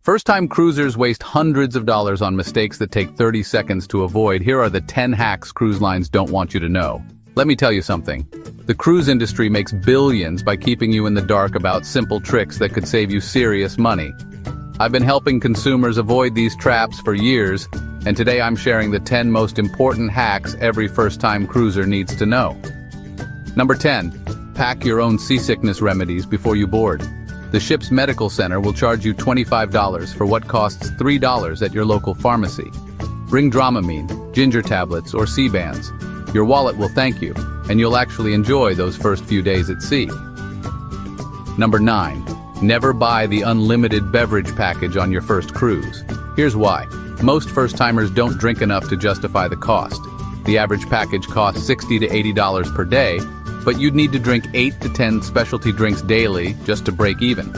First-time cruisers waste hundreds of dollars on mistakes that take 30 seconds to avoid. Here are the 10 hacks cruise lines don't want you to know. Let me tell you something. The cruise industry makes billions by keeping you in the dark about simple tricks that could save you serious money. I've been helping consumers avoid these traps for years, and today I'm sharing the 10 most important hacks every first-time cruiser needs to know. Number 10. Pack your own seasickness remedies before you board. The ship's medical center will charge you $25 for what costs $3 at your local pharmacy. Bring Dramamine, ginger tablets, or sea bands. Your wallet will thank you, and you'll actually enjoy those first few days at sea. Number 9. Never buy the unlimited beverage package on your first cruise. Here's why. Most first-timers don't drink enough to justify the cost. The average package costs $60 to $80 per day, but you'd need to drink 8 to 10 specialty drinks daily just to break even.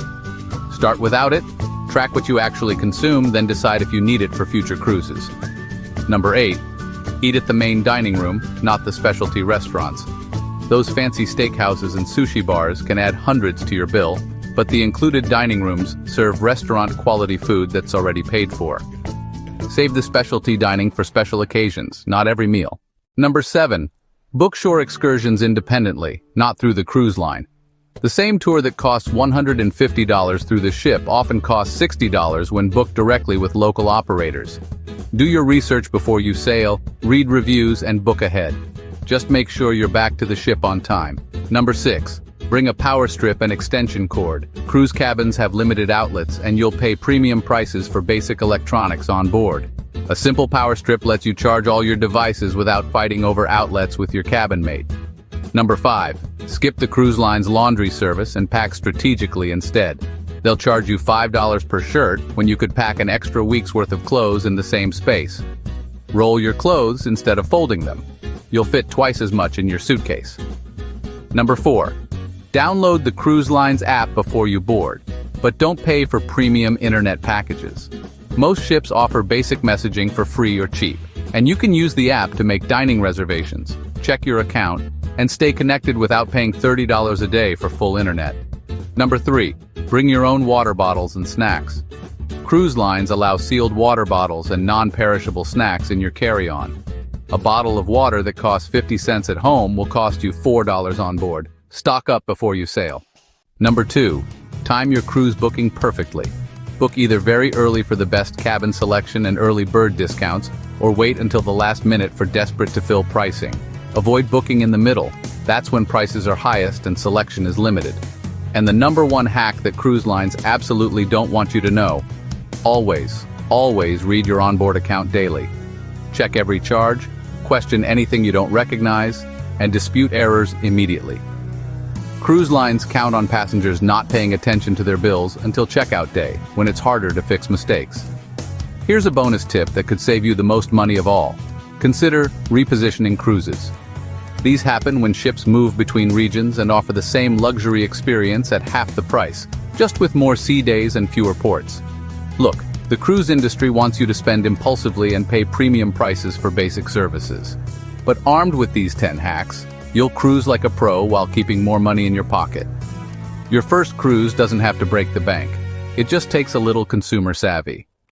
Start without it, track what you actually consume, then decide if you need it for future cruises. Number 8. Eat at the main dining room, not the specialty restaurants. Those fancy steakhouses and sushi bars can add hundreds to your bill, but the included dining rooms serve restaurant-quality food that's already paid for. Save the specialty dining for special occasions, not every meal. Number 7. Book shore excursions independently, not through the cruise line. The same tour that costs $150 through the ship often costs $60 when booked directly with local operators. Do your research before you sail, read reviews, and book ahead. Just make sure you're back to the ship on time. Number 6. Bring a power strip and extension cord. Cruise cabins have limited outlets, and you'll pay premium prices for basic electronics on board. A simple power strip lets you charge all your devices without fighting over outlets with your cabin mate. Number 5. Skip the cruise line's laundry service and pack strategically instead. They'll charge you $5 per shirt when you could pack an extra week's worth of clothes in the same space. Roll your clothes instead of folding them. You'll fit twice as much in your suitcase. Number 4. Download the cruise line's app before you board, but don't pay for premium internet packages. Most ships offer basic messaging for free or cheap, and you can use the app to make dining reservations, check your account, and stay connected without paying $30 a day for full internet. Number 3. Bring your own water bottles and snacks. Cruise lines allow sealed water bottles and non-perishable snacks in your carry-on. A bottle of water that costs 50 cents at home will cost you $4 on board. Stock up before you sail. Number 2. Time your cruise booking perfectly. Book either very early for the best cabin selection and early bird discounts, or wait until the last minute for desperate-to-fill pricing. Avoid booking in the middle. That's when prices are highest and selection is limited. And the number 1 hack that cruise lines absolutely don't want you to know: always read your onboard account daily. Check every charge, question anything you don't recognize, and dispute errors immediately. Cruise lines count on passengers not paying attention to their bills until checkout day, when it's harder to fix mistakes. Here's a bonus tip that could save you the most money of all. Consider repositioning cruises. These happen when ships move between regions and offer the same luxury experience at half the price, just with more sea days and fewer ports. Look, the cruise industry wants you to spend impulsively and pay premium prices for basic services. But armed with these 10 hacks, you'll cruise like a pro while keeping more money in your pocket. Your first cruise doesn't have to break the bank. It just takes a little consumer savvy.